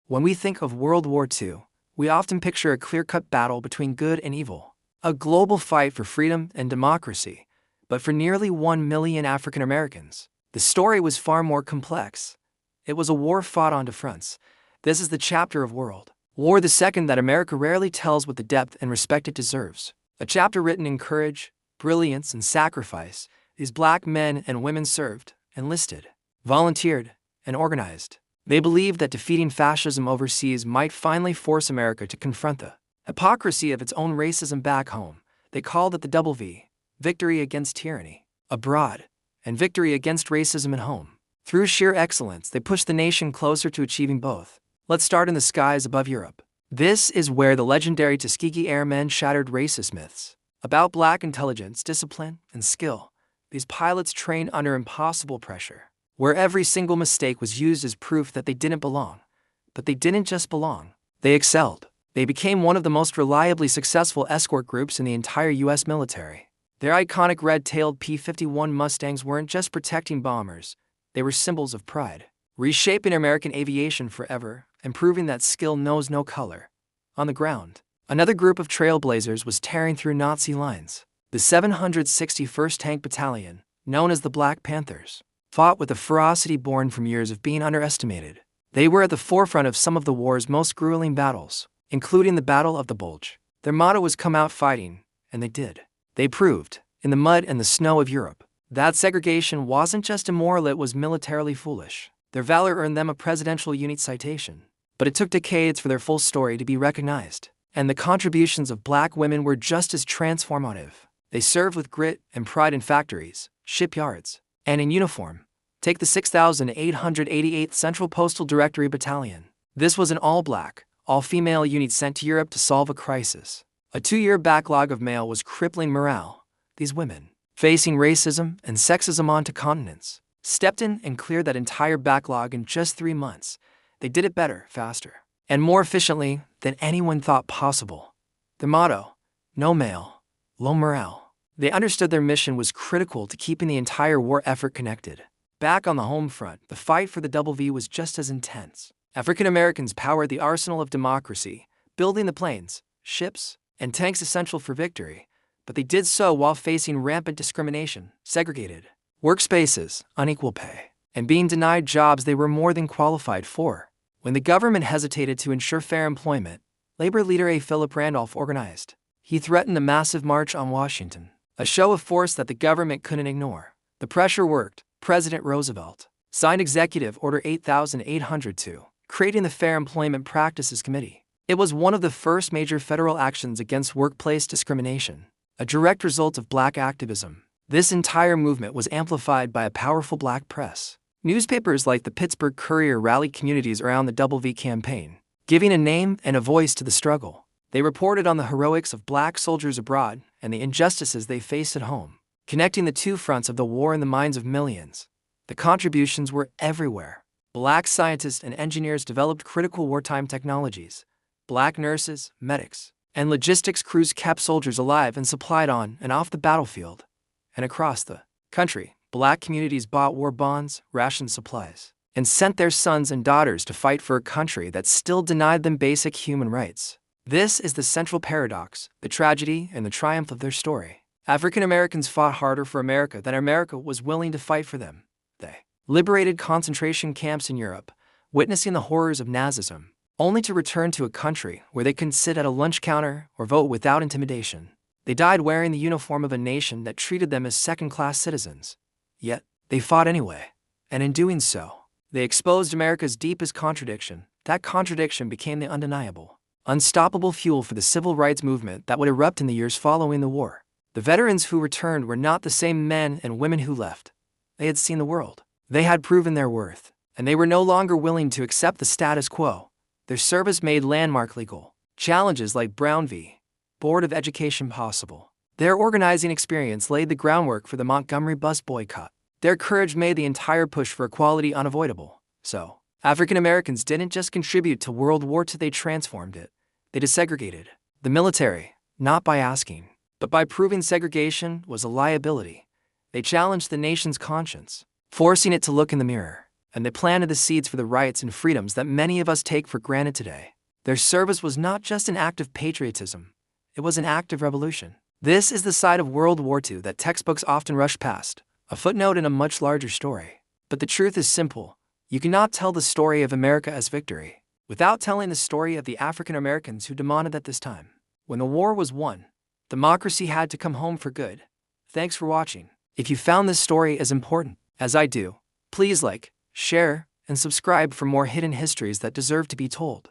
When we think of World War II, we often picture a clear-cut battle between good and evil, a global fight for freedom and democracy. But for nearly 1 million African Americans, the story was far more complex. It was a war fought on two fronts. This is the chapter of World War II that America rarely tells with the depth and respect it deserves. A chapter written in courage, brilliance, and sacrifice. These black men and women served, enlisted, volunteered, and organized. They believed that defeating fascism overseas might finally force America to confront the hypocrisy of its own racism back home. They called it the WW, victory against tyranny abroad, and victory against racism at home. Through sheer excellence, they pushed the nation closer to achieving both. Let's start in the skies above Europe. This is where the legendary Tuskegee Airmen shattered racist myths about black intelligence, discipline, and skill. These pilots trained under impossible pressure, where every single mistake was used as proof that they didn't belong. But they didn't just belong, they excelled. They became one of the most reliably successful escort groups in the entire U.S. military. Their iconic red-tailed P-51 Mustangs weren't just protecting bombers, they were symbols of pride, reshaping American aviation forever and proving that skill knows no color. On the ground, another group of trailblazers was tearing through Nazi lines. The 761st Tank Battalion, known as the Black Panthers, fought with a ferocity born from years of being underestimated. They were at the forefront of some of the war's most grueling battles, including the Battle of the Bulge. Their motto was "Come out fighting," and they did. They proved, in the mud and the snow of Europe, that segregation wasn't just immoral, it was militarily foolish. Their valor earned them a Presidential Unit Citation, but it took decades for their full story to be recognized. And the contributions of black women were just as transformative. They served with grit and pride in factories, shipyards, and in uniform. Take the 6,888th Central Postal Directory Battalion. This was an all-black, all-female unit sent to Europe to solve a crisis. A 2-year backlog of mail was crippling morale. These women, facing racism and sexism onto continents, stepped in and cleared that entire backlog in just 3 months. They did it better, faster, and more efficiently than anyone thought possible. Their motto, no mail, low morale. They understood their mission was critical to keeping the entire war effort connected. Back on the home front, the fight for the WW was just as intense. African Americans powered the arsenal of democracy, building the planes, ships, and tanks essential for victory, but they did so while facing rampant discrimination, segregated workspaces, unequal pay, and being denied jobs they were more than qualified for. When the government hesitated to ensure fair employment, labor leader A. Philip Randolph organized. He threatened a massive march on Washington, a show of force that the government couldn't ignore. The pressure worked. President Roosevelt signed Executive Order 8802, creating the Fair Employment Practices Committee. It was one of the first major federal actions against workplace discrimination, a direct result of black activism. This entire movement was amplified by a powerful black press. Newspapers like the Pittsburgh Courier rallied communities around the WW campaign, giving a name and a voice to the struggle. They reported on the heroics of black soldiers abroad and the injustices they faced at home, connecting the two fronts of the war in the minds of millions. The contributions were everywhere. Black scientists and engineers developed critical wartime technologies. Black nurses, medics, and logistics crews kept soldiers alive and supplied on and off the battlefield. And across the country, black communities bought war bonds, rationed supplies, and sent their sons and daughters to fight for a country that still denied them basic human rights. This is the central paradox, the tragedy, and the triumph of their story. African Americans fought harder for America than America was willing to fight for them. They liberated concentration camps in Europe, witnessing the horrors of Nazism, only to return to a country where they could sit at a lunch counter or vote without intimidation. They died wearing the uniform of a nation that treated them as second-class citizens. Yet, they fought anyway, and in doing so, they exposed America's deepest contradiction. That contradiction became the undeniable, unstoppable fuel for the civil rights movement that would erupt in the years following the war. The veterans who returned were not the same men and women who left. They had seen the world. They had proven their worth, and they were no longer willing to accept the status quo. Their service made landmark legal challenges like Brown v. Board of Education possible. Their organizing experience laid the groundwork for the Montgomery bus boycott. Their courage made the entire push for equality unavoidable. So, African Americans didn't just contribute to World War II, they transformed it. They desegregated the military, not by asking, but by proving segregation was a liability. They challenged the nation's conscience, forcing it to look in the mirror. and they planted the seeds for the rights and freedoms that many of us take for granted today. Their service was not just an act of patriotism, it was an act of revolution. This is the side of World War II that textbooks often rush past, a footnote in a much larger story. But the truth is simple: you cannot tell the story of America as victory without telling the story of the African Americans who demanded at this time. When the war was won, democracy had to come home for good. Thanks for watching. If you found this story as important as I do, please like, share, and subscribe for more hidden histories that deserve to be told.